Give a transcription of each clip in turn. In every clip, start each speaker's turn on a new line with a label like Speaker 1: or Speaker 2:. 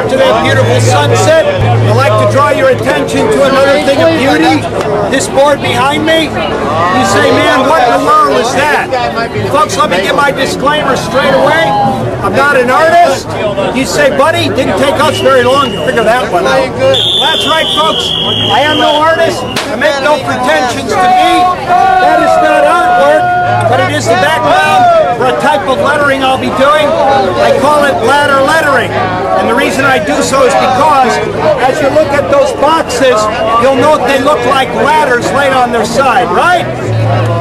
Speaker 1: After that beautiful sunset, I'd like to draw your attention to another thing of beauty. This board behind me. You say, man, what in the world is that? Folks, let me give my disclaimer straight away. I'm not an artist. You say, buddy, didn't take us very long to figure that one out. That's right, folks. I am no artist. I make no pretensions to be. That is not artwork, but it is the background for a type of lettering I'll be doing. I call it ladder lettering. And the reason I do so is because as you look at those boxes, you'll note they look like ladders laid on their side, right?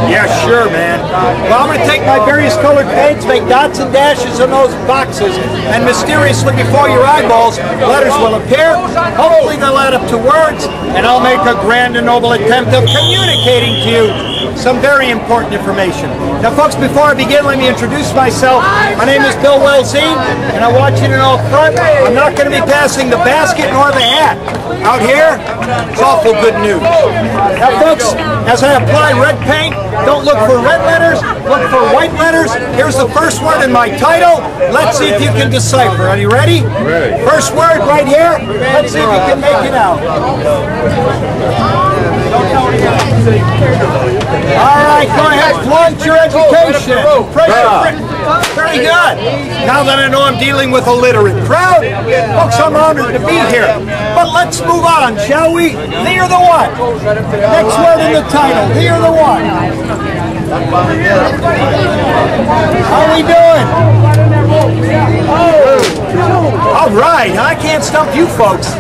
Speaker 1: Yeah, sure, man. Well, I'm going to take my various colored paints, make dots and dashes on those boxes, and mysteriously before your eyeballs, letters will appear. Hopefully they'll add up to words, and I'll make a grand and noble attempt of communicating to you some very important information. Now, folks, before I begin, let me introduce myself. My name is Bill Welzien, and I want you to know up front, I'm not going to be passing the basket nor the hat. Out here, it's awful good news. Now, folks, as I apply red paint, don't look for red letters, look for white letters. Here's the first word in my title. Let's see if you can decipher. Are you ready? Ready. First word right here. Let's see if you can make it out. All right, go ahead, flaunt your education. Very good. Now that I know I'm dealing with a literate crowd, folks, I'm honored to be here. But let's move on, shall we? Thee or the what? Next word in the title, thee or the what? How are we doing? All right, I can't stump you folks.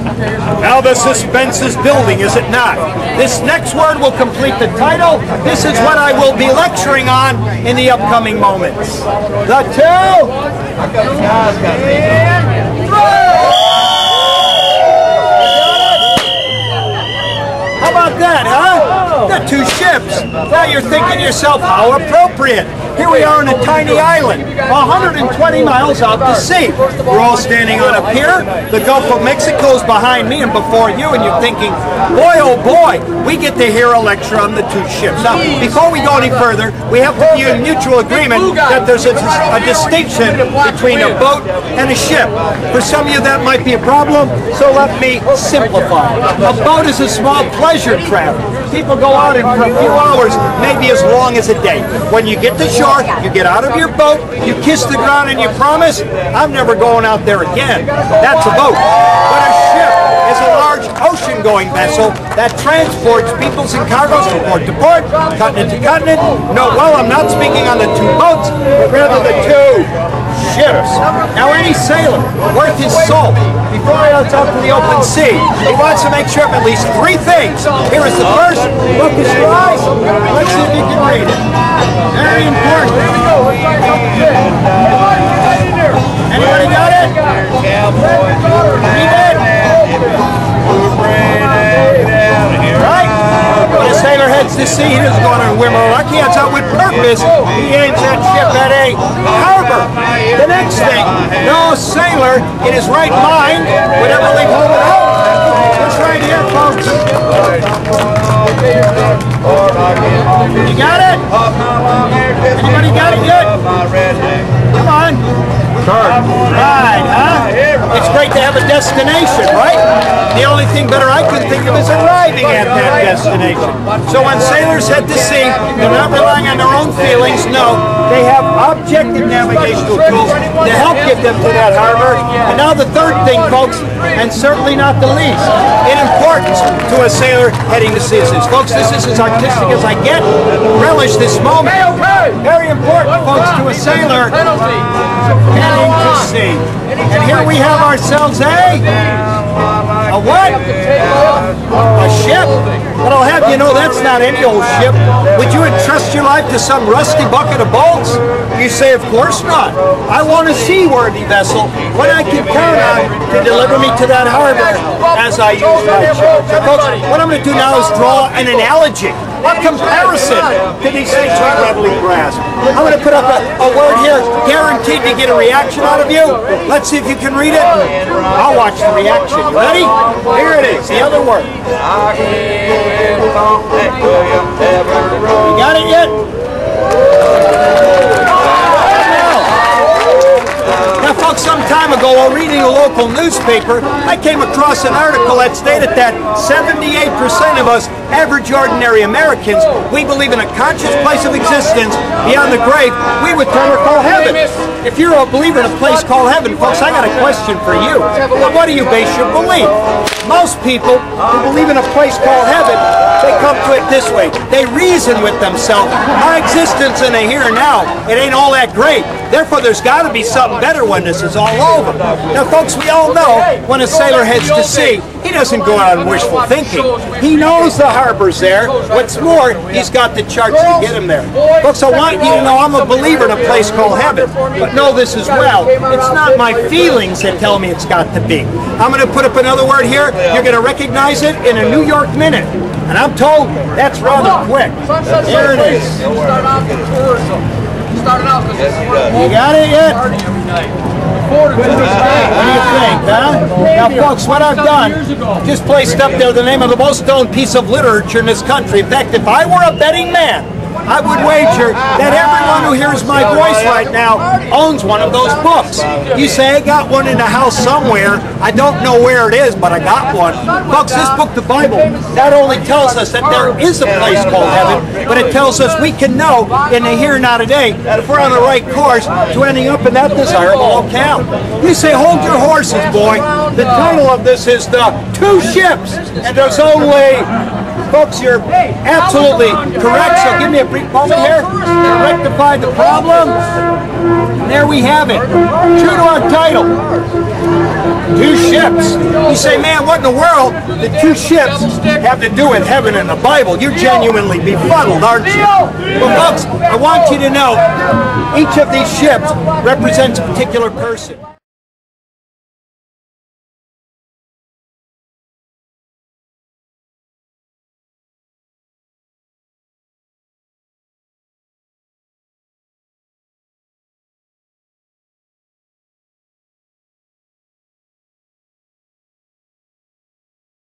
Speaker 1: Now the suspense is building, is it not? This next word will complete the title. This is what I will be lecturing on in the upcoming moments. The two. How about that, huh? The two ships. Now you're thinking to yourself, how appropriate. Here we are on a tiny island, 120 miles out to sea. We're all standing on a pier. The Gulf of Mexico is behind me and before you, and you're thinking, boy, oh boy, we get to hear a lecture on the two ships. Now, before we go any further, we have to be in mutual agreement that there's a distinction between a boat and a ship. For some of you, that might be a problem, so let me simplify. A boat is a small pleasure craft. People go out in for a few hours, maybe as long as a day. When you get to shore, you get out of your boat, you kiss the ground and you promise, I'm never going out there again. That's a boat. But a ship is a large ocean-going vessel that transports peoples and cargoes from port to port, continent to continent. No, well, I'm not speaking on the two boats, but rather the two ships. Now, any sailor worth his salt, before he goes out to the open sea, he wants to make sure of at least three things. Here is the first. Focus your eyes. Let's see if you can read it. Very important. Anybody got it? Read it. Right? When a sailor heads to sea, he doesn't go on a whim or luck. He heads out with purpose. He aims that ship at a harbor. The next thing, no sailor in his right mind would ever leave home without. It's right here, folks. You got it? Anybody got it yet? Come on. Right, huh? It's great to have a destination, right? The only thing better I can think of is arriving at that destination. So when sailors head to sea, they're not relying on their own feelings. No, they have objective navigational tools to help get them to that harbor. And now the third thing, folks, and certainly not the least, in importance to a sailor heading to sea is this. Folks, this is as artistic as I get. Relish this moment. Very important, folks, to a sailor heading to sea. And here we have ourselves a what? A ship? But I'll have you know that's not any old ship. Would you entrust your life to some rusty bucket of bolts? You say, of course not. I want a seaworthy vessel when I can count on to deliver me to that harbor as I use my ship. So folks, what I'm going to do now is draw an analogy, a comparison to these things we readily grasp. I'm going to put up a word here guaranteed to get a reaction out of you. Let's see if you can read it. I'll watch the reaction. You ready? Here it is, the other word. You got it yet? Now, folks, some time ago ago, while reading a local newspaper, I came across an article that stated that 78% of us average ordinary Americans, we believe in a conscious place of existence beyond the grave we would term or call heaven. If you're a believer in a place called heaven, folks, I got a question for you. Well, what do you base your belief? Most people who believe in a place called heaven, they come to it this way. They reason with themselves. Our existence in the here and now, it ain't all that great. Therefore, there's got to be something better when this is all over. Now, folks, we all know when a sailor heads to sea, he doesn't go out on wishful thinking. He knows the harbor's there. What's more, he's got the charts to get him there. Folks, I want you to know I'm a believer in a place called heaven. But know this as well. It's not my feelings that tell me it's got to be. I'm going to put up another word here. You're going to recognize it in a New York minute. And I'm told that's rather quick. Here it is. You got it yet? What do you think, huh? Now, folks, what I've done, just placed up there the name of the most known piece of literature in this country. In fact, if I were a betting man, I would wager that everyone who hears my voice right now owns one of those books. You say, I got one in the house somewhere. I don't know where it is, but I got one. Folks, this book, the Bible, not only tells us that there is a place called heaven, but it tells us we can know in the here and now today if we're on the right course to ending up in that desirable locale. You say, hold your horses, boy. The title of this is The Two Ships, and there's only... Folks, you're absolutely correct, so give me a brief moment here to rectify the problem. And there we have it. True to our title. Two ships. You say, man, what in the world? The two ships have to do with heaven and the Bible. You're genuinely befuddled, aren't you? Well, folks, I want you to know each of these ships represents a particular person.